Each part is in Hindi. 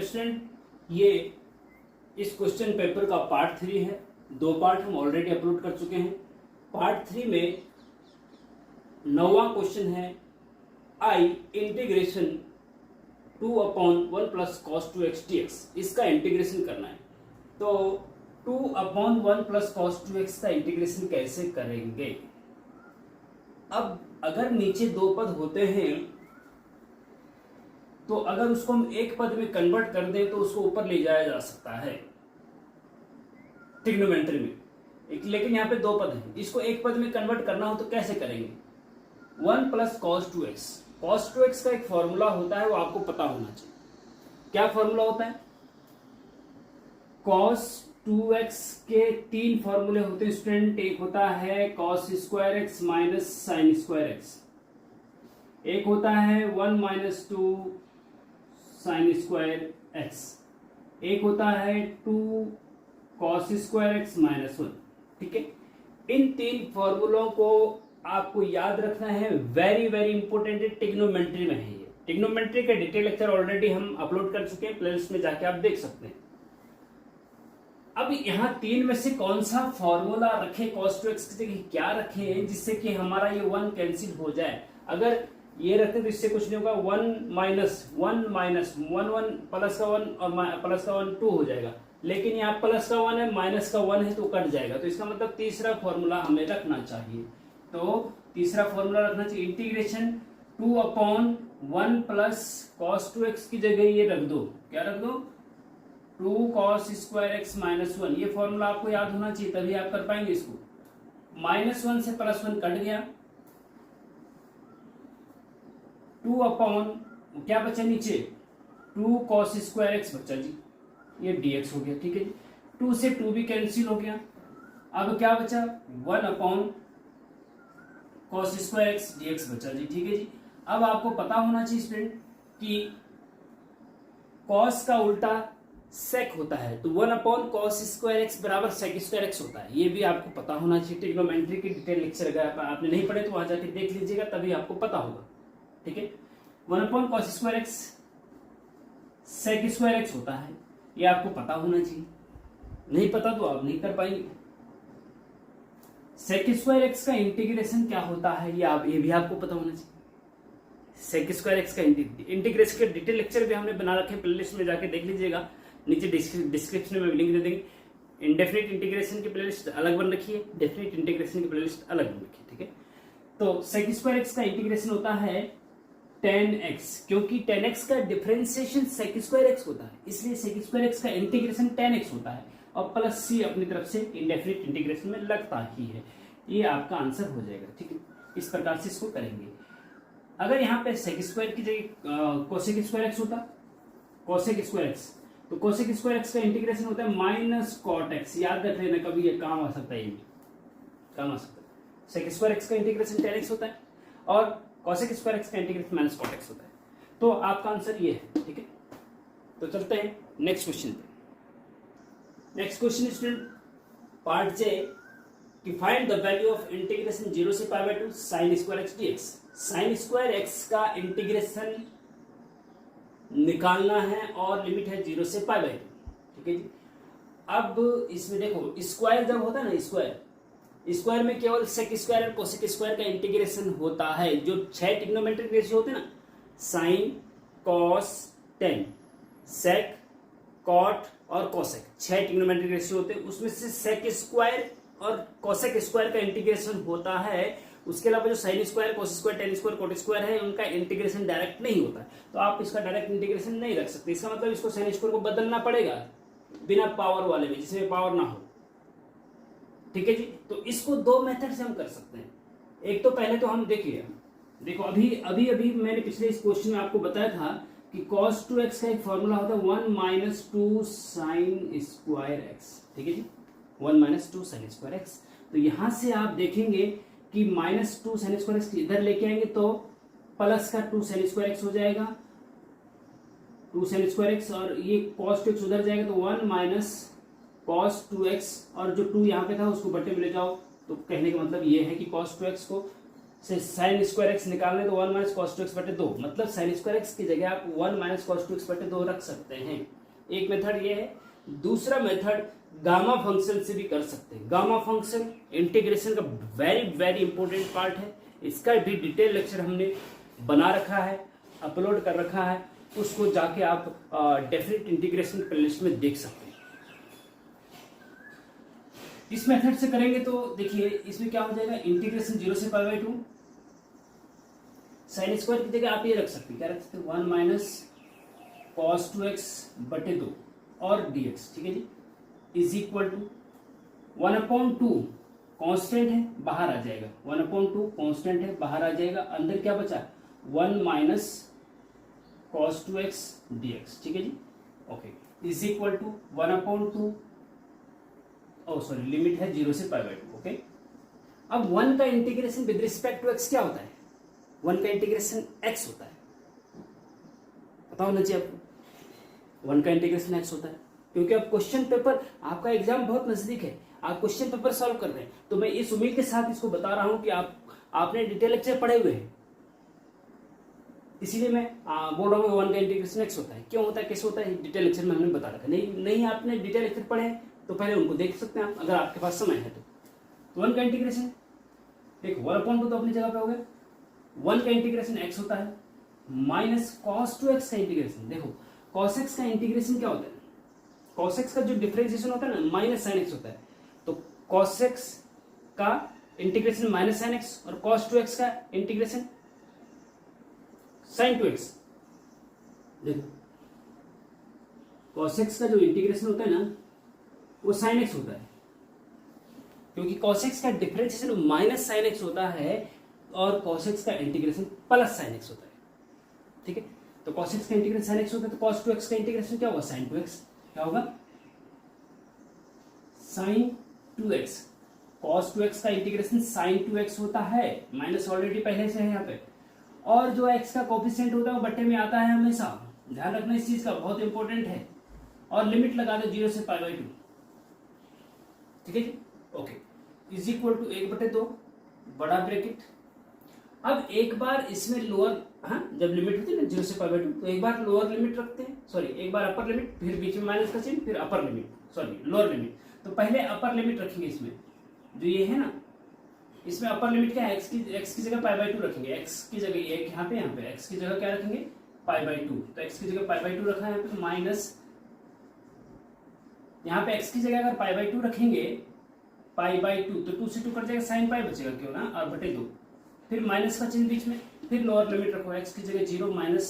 स्टूडेंट, ये इस क्वेश्चन पेपर का पार्ट 3 है। 2 पार्ट हम ऑलरेडी अपलोड कर चुके हैं। पार्ट 3 में 9वां क्वेश्चन है I integration 2/1 plus cos 2x dx। इसका इंटीग्रेशन करना है। तो 2/1 प्लस कॉस 2x का इंटीग्रेशन कैसे करेंगे? अब अगर नीचे 2 पद होते हैं तो अगर उसको हम एक पद में कन्वर्ट कर दें तो उसको ऊपर ले जाया जा सकता है ट्रिग्नोमेट्री में। लेकिन यहाँ पे 2 पद हैं, इसको एक पद में कन्वर्ट करना हो तो कैसे करेंगे? 1 plus cos 2x। Cos 2x का एक फॉर्मूला होता है, वो आपको पता होना चाहिए। क्या फॉर्मूला होता है? कॉस 2x के 3 फॉर्मूले होते हैं स्टूडेंट। एक होता है cos square x minus sign square x, एक होता है 1 माइनस 2 साइन स्क्वायर x, एक होता है 2 कॉस स्क्वायर x माइनस 1। ठीक है, इन 3 फॉर्मूलों को आपको याद रखना है। वेरी वेरी इंपॉर्टेंट है, ट्रिग्नोमेट्री में है ये। ट्रिग्नोमेट्री का डिटेल लेक्चर ऑलरेडी हम अपलोड कर चुके हैं, प्लेलिस्ट में जाके आप देख सकते हैं। अब यहाँ 3 में से कौन सा फॉर्मूला रखे कॉस 2x की जगह क्या रखे जिससे कि हमारा ये 1 कैंसिल हो जाए? अगर ये रखते तो इससे कुछ नहीं होगा। 1 माइनस 1 प्लस का 1 और प्लस का 1 2 हो जाएगा। लेकिन यहाँ प्लस का 1 है, माइनस का 1 है तो कट जाएगा। तो इसका मतलब तीसरा फॉर्मूला हमें रखना चाहिए। तो तीसरा फॉर्मूला रखना चाहिए इंटीग्रेशन 2/1 प्लस कॉस 2x की जगह ये रख दो। क्या रख दो? 2 कॉस स्क्वायर x माइनस 1। ये फॉर्मूला आपको याद होना चाहिए, तभी आप कर पाएंगे इसको। -1 से +1 कट गया, 2 क्या बचा नीचे? 2 कॉस स्क्वायर x बचा जी, ये dx हो गया। ठीक है जी, 2 से 2 भी कैंसिल हो गया। अब क्या बचा? 1 कॉस स्क्वायर x dx बचा जी। ठीक है जी, अब आपको पता होना चाहिए स्टूडेंट कि कॉस का उल्टा सेक होता है, तो 1 कॉस स्क्वायर x बराबर सेक स्क्वायर x होता है। ये भी आपको पता होना चाहिए। ट्रिग्नोमेट्री की डिटेल लेक्चर अगर आपने नहीं पढ़े तो वहां जाके देख लीजिएगा, तभी आपको पता होगा। ठीक है, 1 cos square x sec square x होता है, ये आपको पता होना चाहिए। नहीं पता तो आप नहीं कर पाएंगे। सेक स्क्वायर x का इंटीग्रेशन क्या होता है ये भी आपको पता होना चाहिए। सेक स्क्वायर x का इंटीग्रेशन के डिटेल लेक्चर भी हमने बना रखे, प्लेलिस्ट में जाके देख लीजिएगा। नीचे डिस्क्रिप्शन में लिंक दे देंगे। इंडेफिनिट इंटीग्रेशन की प्लेलिस्ट अलग बन रखी है, डेफिनिट इंटीग्रेशन की प्लेलिस्ट अलग बन रखी है। ठीक है, तो सेक स्क्वायर x का इंटीग्रेशन होता है 10x, क्योंकि 10x का डिफरेंशिएशन सेक स्क्वायर x होता है, इसलिए सेक स्क्वायर x का इंटीग्रेशन 10x होता है। और प्लस c अपनी तरफ से इंडेफिनिट इंटीग्रेशन में लगता ही है। ये आपका आंसर हो जाएगा। ठीक है, इस प्रकार से इसको करेंगे। अगर यहाँ पे सेक स्क्वायर की जगह कोसेक स्क्वायर x होता, कोसेक स्क्वायर x, तो कोसेक स्क्वायर x का इंटीग्रेशन होता है माइनस कॉट x। याद रख लेना, कभी ये काम आ सकता है, ये भी काम आ सकता है। सेक स्क्वायर x का इंटीग्रेशन 10x होता है और कोसेक स्क्वायर x का इंटीग्रेशन माइनस कॉट x होता है। तो आपका आंसर ये है। ठीक है, तो चलते हैं नेक्स्ट क्वेश्चन पे। Next question student part J कि find the value of integration 0 से π/2 sine square x dx। Sine square x का इंटीग्रेशन निकालना है और लिमिट है 0 से π/2। ठीक है जी, अब इसमें देखो स्क्वायर जब होता है ना, स्क्वायर में केवल सेक स्क्वायर और कोसेक स्क्वायर का इंटीग्रेशन होता है। जो 6 ट्रिग्नोमेट्रिक रेशियो होते हैं ना, sine cos tan, sec cot और कोसेक, 6 ट्रिग्नोमेट्रिक रेशियो होते हैं। उसमें से सेक स्क्वायर और कोसेक स्क्वायर का इंटीग्रेशन होता है। उसके अलावा जो sine square, cos square, tan square, cot square है, उनका इंटीग्रेशन डायरेक्ट नहीं होता है। तो आप इसका डायरेक्ट इंटीग्रेशन नहीं रख सकते। इसका मतलब इसको साइन स्क्वायर को बदलना पड़ेगा बिना पावर वाले में, जिसमें पावर ना हो। ठीक है जी, तो इसको 2 मेथड से हम कर सकते हैं। एक तो पहले तो हम देखिए, देखो अभी मैंने पिछले इस क्वेश्चन में आपको बताया था कि cos 2x का एक फॉर्मूला होता है 1 माइनस 2 साइन स्क्वायर x। ठीक है जी, 1 माइनस 2 साइन स्क्वायर x। तो यहां से आप देखेंगे कि -2 साइन स्क्वायर x इधर लेके आएंगे तो प्लस का 2 साइन स्क्वायर x हो जाएगा, 2 साइन स्क्वायर x, और ये cos 2x उधर जाएगा तो 1 माइनस cos 2x, और जो 2 यहाँ पे था उसको बट्टे में ले जाओ। तो कहने का मतलब ये है कि cos 2x को से साइन स्क्वायर एक्स निकालने तो 1 माइनस कॉस 2x बटे 2, मतलब साइन स्क्वायर एक्स की जगह आप 1 माइनस कॉस 2x बटे 2 रख सकते हैं। एक मेथड ये है। दूसरा मेथड गामा फंक्शन से भी कर सकते हैं। गामा फंक्शन इंटीग्रेशन का वेरी वेरी इंपॉर्टेंट पार्ट है। इसका भी डिटेल लेक्चर हमने बना रखा है, अपलोड कर रखा है, उसको जाके आप डेफिनेट इंटीग्रेशन प्लेलिस्ट में देख सकते हैं। इस मेथड से करेंगे तो देखिए इसमें क्या हो जाएगा, इंटीग्रेशन 0 से पाई बाई 2, साइन स्क्वायर की जगह आप ये रख सकते हैं, क्या रख सकते हैं, 1 माइनस कॉस 2x बटे 2 और dx, ठीक है जी, इज इक्वल टू 1/2 कांस्टेंट है, बाहर आ जाएगा, 1/2 कांस्टेंट है, बाहर आ जाएगा, अंदर क्या बचा, 1 माइनस कॉस 2x dx, ठीक है जी, okay, is equal to 1/2, sorry limit है 0 से पाई बाई 2, ओके। अब 1 का integration with respect to x क्या होता है, 1 का इंटीग्रेशन x होता है, पता होना चाहिए आपको, 1 का इंटीग्रेशन x होता है, क्योंकि अब क्वेश्चन पेपर आपका एग्जाम बहुत नजदीक है, आप क्वेश्चन पेपर सॉल्व कर रहे हैं, तो मैं इस उम्मीद के साथ इसको बता रहा हूं कि आपने डिटेल लेक्चर पढ़े हुए हैं, इसीलिए मैं बोल रहा हूँ 1 का इंटीग्रेशन x होता है। क्यों होता है, कैसे होता है, डिटेल लेक्चर में हमने बता रखा, नहीं आपने डिटेल लेक्चर पढ़े तो पहले उनको देख सकते हैं आप, अगर आपके पास समय है तो 1 का इंटीग्रेशन देखो 1/2 तो अपनी जगह पे हो गया, 1 का इंटीग्रेशन x होता है माइनस कॉस 2x का इंटीग्रेशन, देखो कॉस x का इंटीग्रेशन क्या होता है, कॉस x का जो डिफरेंशिएशन होता है ना माइनस साइन x होता है, तो कॉस x का इंटीग्रेशन माइनस साइन x और कॉस 2x का इंटीग्रेशन साइन 2x, देखो कॉस x का जो इंटीग्रेशन होता है ना वो साइन x होता है, क्योंकि cos x का डिफरेंशिएशन माइनस साइन x होता है और cos x का इंटीग्रेशन प्लस साइन x होता है, ठीक है, तो cos x का इंटीग्रेशन साइन x होता है, तो cos 2x का इंटीग्रेशन क्या होगा, साइन 2x, क्या होगा, साइन 2x, cos 2x का इंटीग्रेशन साइन 2x होता है, माइनस ऑलरेडी पहले से है यहाँ पे, और जो x का कोफिशिएंट होता है वो बट्टे में आता है हमेशा, ध्यान रखना इस चीज का, बहुत इंपॉर्टेंट है, और लिमिट लगा दो 0 से पाई बाई 2, ठीक है जी, ओके, इज इक्वल टू 1/2 बड़ा ब्रैकेट। अब एक बार इसमें लोअर, जब लिमिट होती है ना 0 से पाई बाई 2, तो एक बार लोअर लिमिट रखते हैं, सॉरी एक बार अपर लिमिट, फिर बीच में माइनस का चिन्ह, फिर upper limit, sorry lower limit, तो पहले अपर लिमिट रखेंगे इसमें, जो ये है ना, इसमें अपर लिमिट क्या है, x की जगह पाई बाई 2 रखेंगे, x की जगह एक यहाँ पे x की जगह क्या रखेंगे, पाई बाई 2, तो x की जगह पाई बाई 2 रखा है यहाँ पे, माइनस यहाँ पे x की जगह अगर पाई बाई 2 रखेंगे, पाई बाई 2 तो 2 से 2 कट जाएगा, साइन पाई बचेगा क्यों ना, और बटे 2, फिर माइनस का चिन्ह बीच में, फिर लोअर लिमिट रखो, x की जगह 0 माइनस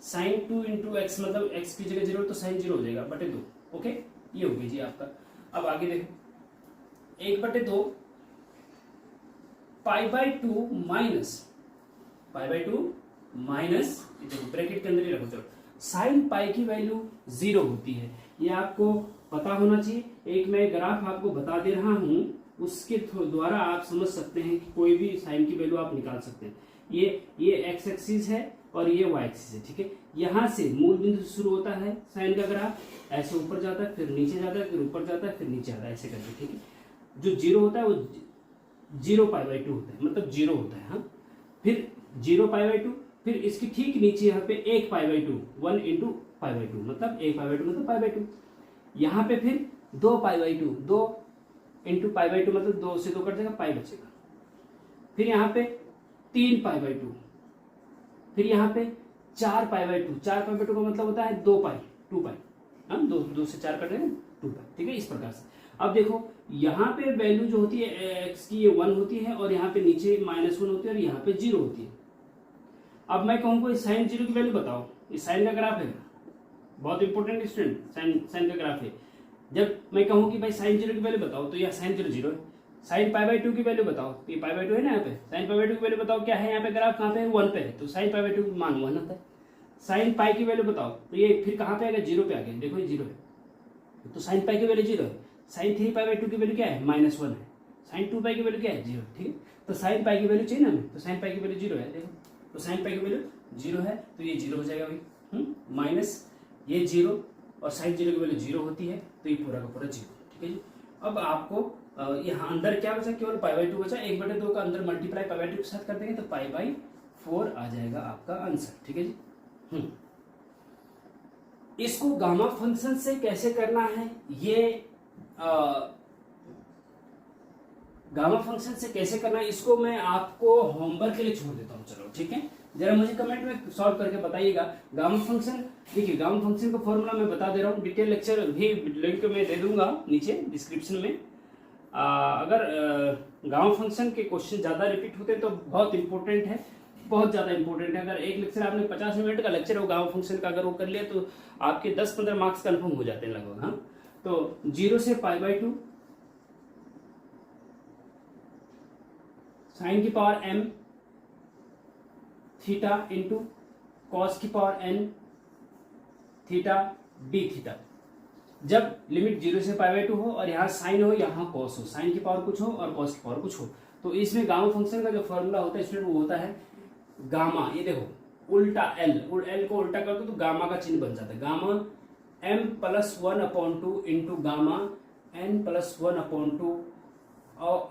साइन 2 इंटू एक्स, मतलब x की जगह 0 तो साइन 0 हो जाएगा बटे 2, ओके, ये हो गया जी आपका। अब आगे देखो 1/2 पाई by 2 minus pi by 2 minus, bracket के अंदर ही रखो, चलो साइन पाई की वैल्यू 0 होती है, ये आपको पता होना चाहिए। एक मैं ग्राफ आपको बता दे रहा हूं, उसके द्वारा आप समझ सकते हैं कि कोई भी साइन की वैल्यू आप निकाल सकते हैं। ये एक्स एक्सिस है और ये वाई एक्सिस है, ठीक है, यहां से मूल बिंदु से शुरू होता है साइन का ग्राफ, ऐसे ऊपर जाता है, फिर नीचे जाता है, फिर ऊपर जाता है, फिर नीचे आता है, ऐसे करके, ठीक है। जो 0 होता है वो 0 पाई बाई 2 होता है, मतलब 0 होता है, हाँ, फिर 0 पाई बाई 2, फिर इसकी ठीक नीचे यहाँ पे 1 पाई बाई 2, 1 इंटू पाई बाई 2, मतलब 1 पाई बाई 2 मतलब पाई बाई 2, यहाँ पे फिर 2 पाई बाई 2, 2 इंटू पाई बाई 2 मतलब 2 से 2 कट जाएगा, पाई बचेगा, फिर यहाँ पे 3 पाई बाई 2, फिर यहाँ पे 4 पाई बाई 2, 4 पाई बाई 2 का मतलब होता है 2 पाई, 2 पाई, हाँ, 2 से 4 कट जाएगा 2 पाई, ठीक है, इस प्रकार से। अब देखो यहाँ पे वैल्यू जो होती है एक्स की ये 1 होती है, और यहाँ पे नीचे -1 होती है, और यहाँ पे 0 होती है। अब मैं कहूँगा साइन 0 की वैल्यू बताओ, ये साइन का ग्राफ है, बहुत इंपॉर्टेंट स्टूडेंट, साइन का ग्राफ है। जब मैं कहूँ कि भाई साइन 0 की वैल्यू बताओ, तो यह साइन 0 0 है। साइन पाई बाई 2 की वैल्यू बताओ, ये पाई बाई 2 है ना, यहाँ पे साइन पाई बाई 2 की वैल्यू बताओ क्या है, यहाँ पे ग्राफ कहाँ पे है, 1 पे है, तो साइन पाई बाई 2 मान 1 होता है। साइन पाई की वैल्यू बताओ, तो ये फिर कहाँ पे आएगा, 0 पे आ गया, देखो ये 0 है, तो साइन पाई की वैल्यू 0 है। साइन 3 पाई बाई 2 की वैल्यू क्या है, -1 है। साइन 2 पाई की वैल्यू क्या है, 0, ठीक है, तो साइन पाई की वैल्यू चाहिए ना हमें, तो साइन पाई की वैल्यू 0 है, देखो, तो साइन पाई की वैल्यू 0 है, तो ये 0 हो जाएगा भाई, माइनस ये 0, और साइन 0 की वैल्यू 0 होती है, तो ये पूरा का पूरा 0, ठीक है जी। अब आपको यहाँ अंदर क्या बचा, केवल पाई बाई 2 बचा। 1/2 का अंदर मल्टीप्लाई पाई बाई 2 के साथ कर देंगे तो पाई बाई 4 आ जाएगा आपका आंसर। ठीक है जी। इसको गामा फंक्शन से कैसे करना है, ये गामा फंक्शन से कैसे करना है इसको मैं आपको होमवर्क के लिए छोड़ देता हूँ। चलो ठीक है, जरा मुझे कमेंट में सॉल्व करके बताइएगा। गामा फंक्शन देखिए, गामा फंक्शन का फॉर्मूला मैं बता दे रहा हूँ, डिटेल लेक्चर भी लिंक में दे दूंगा नीचे डिस्क्रिप्शन में। अगर गामा फंक्शन के क्वेश्चन ज्यादा रिपीट होते हैं तो बहुत इंपॉर्टेंट है, बहुत ज्यादा इंपॉर्टेंट है। अगर एक लेक्चर आपने 50 मिनट का लेक्चर हो गामा फंक्शन का अगर वो कर लिया तो आपके 10-15 मार्क्स कंफर्म हो जाते हैं लगभग। हाँ, तो 0 से पाई बाई 2 साइन की power m theta into cos की power n theta d theta. जब लिमिट 0 से पाई बाई 2 हो और यहाँ साइन हो यहाँ कॉस हो, साइन की पावर कुछ हो और कॉस की पावर कुछ हो, तो इसमें गामा फंक्शन का जो फॉर्मूला होता है स्टूडेंट वो होता है गामा। ये देखो उल्टा एल को उल्टा कर दो तो गामा का चिन्ह बन जाता है। Gamma m+1/2 into gamma n+1/2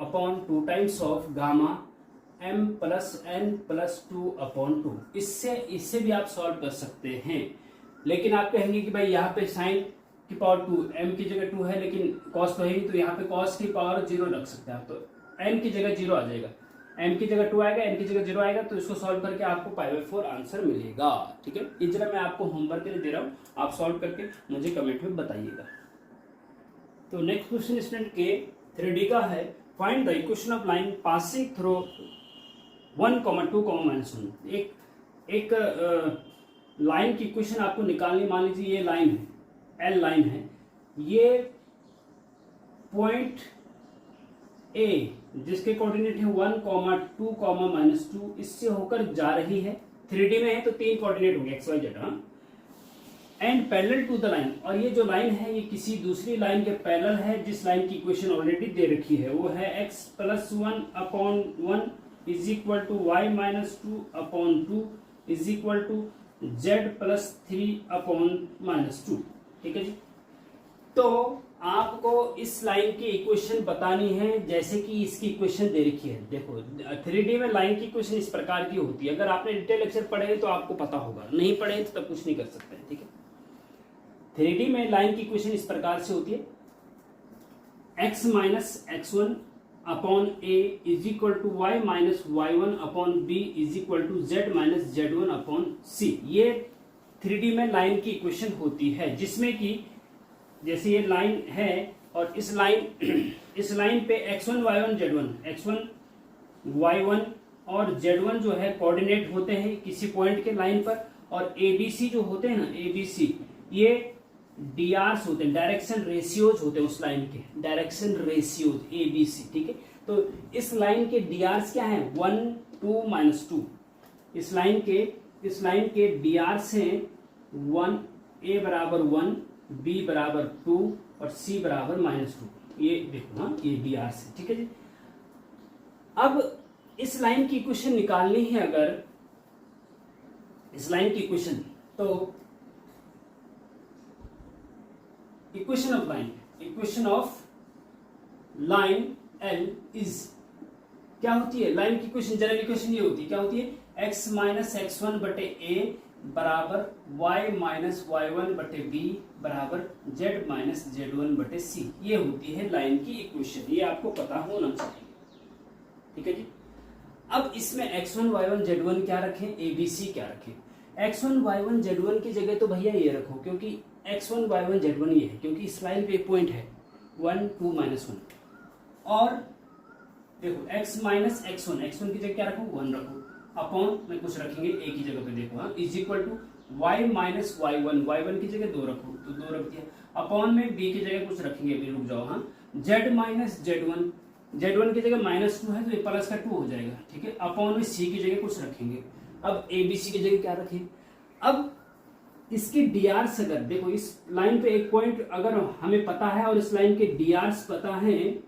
upon 2 times of gamma m+n+2/2। इससे भी आप सॉल्व कर सकते हैं। लेकिन आप कहेंगे कि भाई यहाँ पे साइन की पावर 2, m की जगह 2 है लेकिन कॉस तो है ही, तो यहाँ पे कॉस की पावर 0 रख सकते हैं आप, तो n की जगह 0 आ जाएगा, m की जगह 2 आएगा, n की जगह 0 आएगा, तो इसको सॉल्व करके आपको पाई बाई 4 आंसर मिलेगा। ठीक है, ये जरा मैं आपको होमवर्क के लिए दे रहा हूँ, आप सॉल्व करके मुझे कमेंट में बताइएगा। तो नेक्स्ट क्वेश्चन स्टूडेंट के 3D का है, find the equation of line passing through 1,2,-1। एक लाइन की इक्वेशन आपको निकालनी, मान लीजिए ये लाइन है, एल लाइन है, ये पॉइंट ए जिसके कोऑर्डिनेट है 1,2,-2, इससे होकर जा रही है। 3D में है तो 3 कोऑर्डिनेट होंगे x y z. And parallel to the line, और ये जो लाइन है ये किसी दूसरी लाइन के पैरेलल है जिस लाइन की इक्वेशन ऑलरेडी दे रखी है, वो है x+1/1 is equal to y-2/2 is equal to z+3/-2। ठीक है जी। तो आपको इस लाइन की इक्वेशन बतानी है जैसे कि इसकी इक्वेशन दे रखी है। देखो 3D में लाइन की इक्वेशन इस प्रकार की होती है, अगर आपने डिटेल लेक्चर पढ़े तो आपको पता होगा, नहीं पढ़े तो तब कुछ नहीं कर सकते हैं। ठीक है, 3D में लाइन की इक्वेशन इस प्रकार से होती है, x-x1/a is equal to y-y1/b is equal to z-z1/c। ये 3D में लाइन की इक्वेशन होती है, जिसमें कि जैसे ये लाइन है और इस लाइन पे x1 y1 z1, x1 y1 और z1 जो है कोऑर्डिनेट होते हैं किसी पॉइंट के लाइन पर, और abc जो होते हैं ना, abc ये डीआरस होते हैं, डायरेक्शन रेशियोज होते हैं उस लाइन के, डायरेक्शन रेशियोज abc। ठीक है, तो इस लाइन के डीआरस क्या है, 1, 2, -2। इस लाइन के डीआरस हैं 1, a बराबर 1, b बराबर 2 और c बराबर -2। ये देखो, हाँ ये डीआरस है। ठीक है जी। अब इस लाइन की इक्वेशन निकालनी है, अगर इस लाइन की इक्वेशन, तो equation of line L is क्या होती है, लाइन की इक्वेशन जनरल इक्वेशन ये होती है, क्या होती है, x-x1/a बराबर y-y1/b बराबर z-z1/c। ये होती है लाइन की इक्वेशन, ये आपको पता होना चाहिए। ठीक है जी। अब इसमें x1 y1 z1 क्या रखें, abc क्या रखें। x1 y1 z1 की जगह तो भैया ये रखो, क्योंकि x1 y1 z1 ये है, क्योंकि इस लाइन पे एक पॉइंट है 1, 2, -1। और देखो x-x1 की जगह क्या रखो, 1 रखो, अपॉन में कुछ रखेंगे a की जगह पे, देखो हाँ, इज इक्वल टू y-y1 की जगह 2 रखो तो 2 रख दिया, अपॉन में b की जगह कुछ रखेंगे, अभी रुक जाओ, हाँ, z की जगह -2 है तो ये प्लस का 2 हो जाएगा। ठीक है, अपॉन में c की जगह कुछ रखेंगे। अब abc की जगह क्या रखें, अब इसकी डीआरस, अगर देखो इस लाइन पे एक पॉइंट अगर हमें पता है और इस लाइन के डीआरस पता है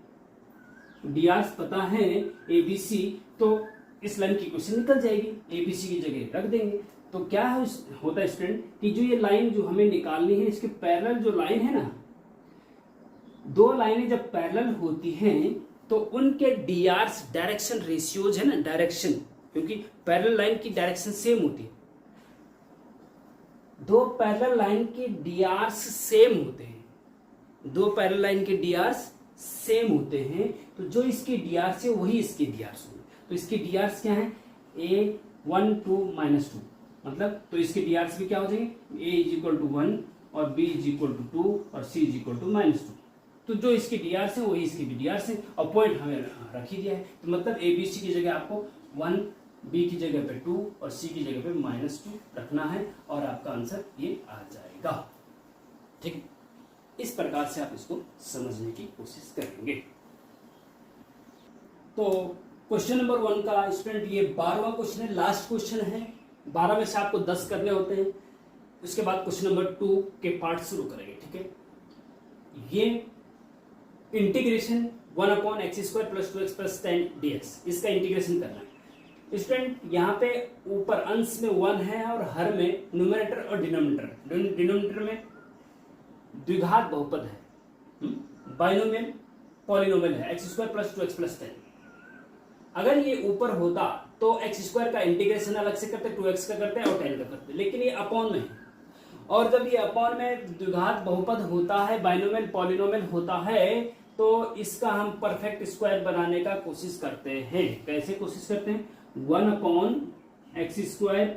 abc, तो इस लाइन की क्वेश्चन निकल जाएगी, abc की जगह रख देंगे। तो क्या होता है स्टूडेंट कि जो ये लाइन जो हमें निकालनी है, इसके पैरेलल जो लाइन है ना, दो लाइनें जब पैरेलल होती हैं तो उनके डीआरस डायरेक्शन रेशियोज है ना, डायरेक्शन, क्योंकि पैरेलल लाइन की डायरेक्शन सेम होती है, दो पैरेलल लाइन के डीआरस सेम होते हैं, दो पैरेलल लाइन के डीआरस सेम होते हैं, तो जो इसकी डीआरस है वही इसकी डीआरस होगी। तो इसकी डीआरस क्या है, a1 2 -2, मतलब तो इसके डीआरस भी क्या हो जाएंगे, a इज इक्वल टू 1 और b इज इक्वल टू 2 और c इज इक्वल टू -2। तो जो इसकी डीआरस है वही इसकी भी डीआरस है, और पॉइंट हमें रख ही दिया है, तो मतलब a b c की जगह आपको 1, b की जगह पे 2 और c की जगह पे -2 रखना है, और आपका आंसर ये आ जाएगा। ठीक, इस प्रकार से आप इसको समझने की कोशिश करेंगे। तो क्वेश्चन नंबर 1 का स्टूडेंट ये 12वां क्वेश्चन है, लास्ट क्वेश्चन है। 12 में से आपको 10 करने होते हैं, उसके बाद क्वेश्चन नंबर 2 के पार्ट शुरू करेंगे। ठीक है, ये इंटीग्रेशन 1/x² + 2x + 10 dx, इसका इंटीग्रेशन करना है। स्टूडेंट यहाँ पे ऊपर अंश में 1 है और हर में न्यूमरेटर और डिनोमिनेटर में द्विघात बहुपद है, बाइनोमियल पॉलिनोमियल है, x² + 2x + 10। अगर ये ऊपर होता तो x² का इंटीग्रेशन अलग से करते, 2x का करते और 10 का करते, लेकिन ये अपॉन में है, और जब ये अपॉन में द्विघात बहुपद होता है, बाइनोमियल पॉलिनोमियल होता है, तो इसका हम परफेक्ट स्क्वायर बनाने का कोशिश करते हैं। कैसे कोशिश करते हैं, 1/x²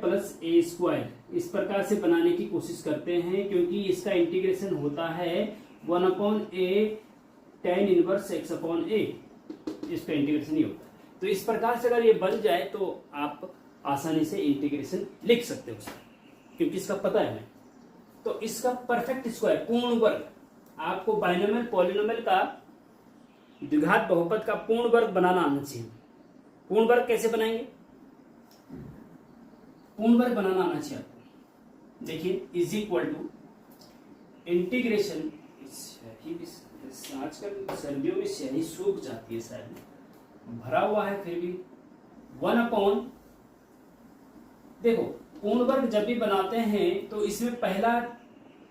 + a², इस प्रकार से बनाने की कोशिश करते हैं, क्योंकि इसका इंटीग्रेशन होता है 1/a tan 1 x/a, इसका इंटीग्रेशन ही होता है। तो इस प्रकार से अगर ये बन जाए तो आप आसानी से इंटीग्रेशन लिख सकते हो, क्योंकि इसका पता है हमें। तो इसका परफेक्ट स्क्वायर, पूर्ण वर्ग, आपको बाइनोमियल पॉलिनोमियल का द्विघात बहुपद का पूर्ण वर्ग बनाना आना चाहिए। पूर्ण वर्ग कैसे बनाएंगे, पूर्ण वर्ग बनाना आना चाहिए आपको। देखिए, इज इक्वल टू इंटीग्रेशन, आजकल सर्दियों में स्याही सूख जाती है, शायद भरा हुआ है फिर भी, 1/, देखो पूर्ण वर्ग जब भी बनाते हैं तो इसमें पहला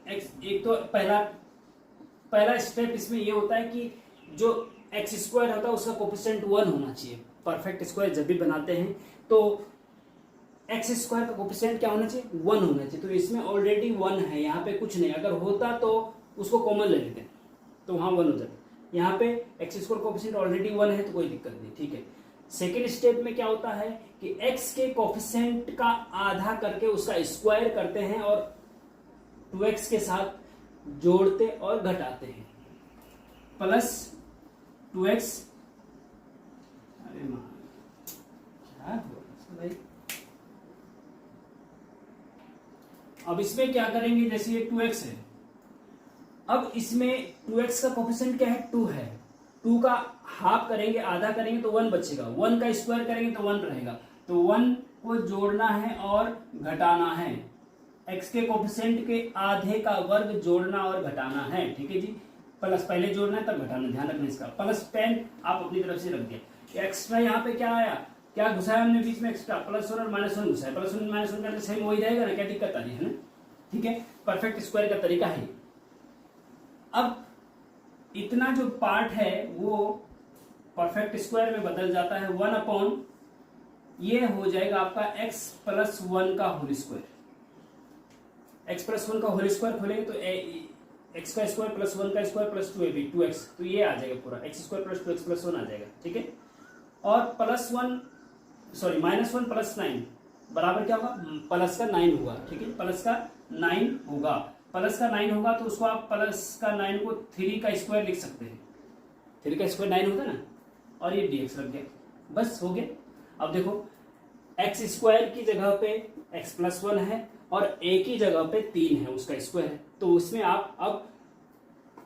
एक तो पहला स्टेप इसमें ये होता है कि जो x² होता है उसका कोफिशिएंट 1 होना चाहिए। परफेक्ट स्क्वायर जब भी बनाते हैं तो x² का कोफिशिएंट क्या होना चाहिए, 1 होना चाहिए। तो इसमें ऑलरेडी 1 है, यहाँ पे कुछ नहीं, अगर होता तो उसको कॉमन ले लेते हैं तो वहां 1 हो जाता। यहाँ पे x² कोफिशिएंट ऑलरेडी 1 है तो कोई दिक्कत नहीं। ठीक है, सेकेंड स्टेप में क्या होता है कि x के कोफिशिएंट का आधा करके उसका स्क्वायर करते हैं और 2x के साथ जोड़ते और घटाते हैं, प्लस 2x, अरे मां क्या भाई। अब इसमें क्या करेंगे, जैसे ये 2x है, अब इसमें 2x का कोफिशिएंट क्या है, 2 है, 2 का हाफ करेंगे, आधा करेंगे तो 1 बचेगा, 1 का स्क्वायर करेंगे तो 1 रहेगा, तो 1 को जोड़ना है और घटाना है, x के कोफिशिएंट के आधे का वर्ग जोड़ना और घटाना है। ठीक है जी, प्लस पहले जोड़ना है तब घटाना, ध्यान रखना इसका। प्लस 10 आप अपनी तरफ से रख दिया, एक्स्ट्रा यहाँ पे क्या आया, क्या घुसाया हमने बीच में एक्स्ट्रा, +1 और -1 घुसाया, +1 -1 करके सेम वही रहेगा ना, क्या दिक्कत आ रही है ना। ठीक है, परफेक्ट स्क्वायर का तरीका है। अब इतना जो पार्ट है वो परफेक्ट स्क्वायर में बदल जाता है, 1/, ये हो जाएगा आपका x + 1 का होल स्क्वायर। x + 1 का होल स्क्वायर खोलेंगे तो x का स्क्वायर + 1 का स्क्वायर + 2ab 2x, तो ये आ जाएगा पूरा x² + 2x + 1 आ जाएगा। ठीक है, और -1 + 9 बराबर क्या होगा, प्लस का 9 होगा। ठीक है, प्लस का 9 होगा, प्लस का 9 होगा तो उसको आप प्लस का 9 को 3 का स्क्वायर लिख सकते हैं, 3 का स्क्वायर 9 होता है ना, और ये dx रख गया, बस हो गया। अब देखो x² की जगह पे x + 1 है और a की जगह पे 3 है, उसका स्क्वायर है, तो उसमें आप अब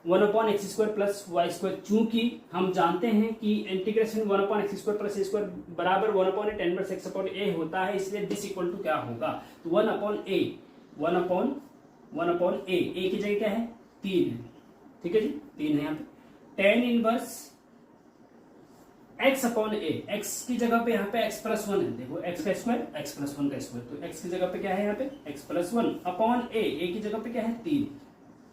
1/x² + y², चूंकि हम जानते हैं कि इंटीग्रेशन 1/x² + a² बराबर 1/a tan 1 x/a होता है, इसलिए दिस इक्वल टू क्या होगा, तो 1/a, 1/a, a की जगह क्या है, 3 है। ठीक है जी, 3 है यहाँ पे, tan 1 x/a, x की जगह पे यहाँ पे x + 1 है, देखो x का स्क्वायर x + 1 का स्क्वायर, तो x की जगह पे क्या है यहाँ पे x + 1 / a, a की जगह पे क्या है 3,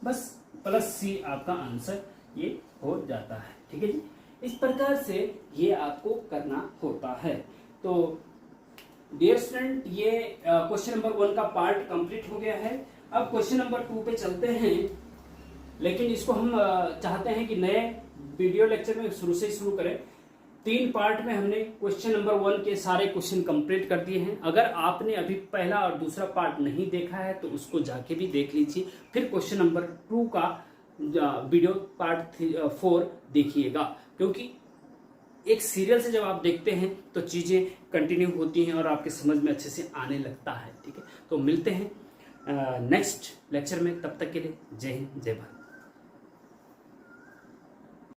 बस प्लस c आपका आंसर ये हो जाता है। ठीक है जी, इस प्रकार से ये आपको करना होता है। तो डियर स्टूडेंट, ये क्वेश्चन नंबर 1 का पार्ट कंप्लीट हो गया है। अब क्वेश्चन नंबर 2 पे चलते हैं, लेकिन इसको हम चाहते हैं कि नए वीडियो लेक्चर में शुरू से शुरू करें। 3 पार्ट में हमने क्वेश्चन नंबर 1 के सारे क्वेश्चन कंप्लीट कर दिए हैं। अगर आपने अभी पहला और दूसरा पार्ट नहीं देखा है तो उसको जाके भी देख लीजिए, फिर क्वेश्चन नंबर 2 का वीडियो पार्ट 4 देखिएगा, क्योंकि एक सीरियल से जब आप देखते हैं तो चीजें कंटिन्यू होती हैं और आपके समझ में अच्छे से आने लगता है। ठीक है, तो मिलते हैं नेक्स्ट लेक्चर में, तब तक के लिए जय हिंद जय भारत।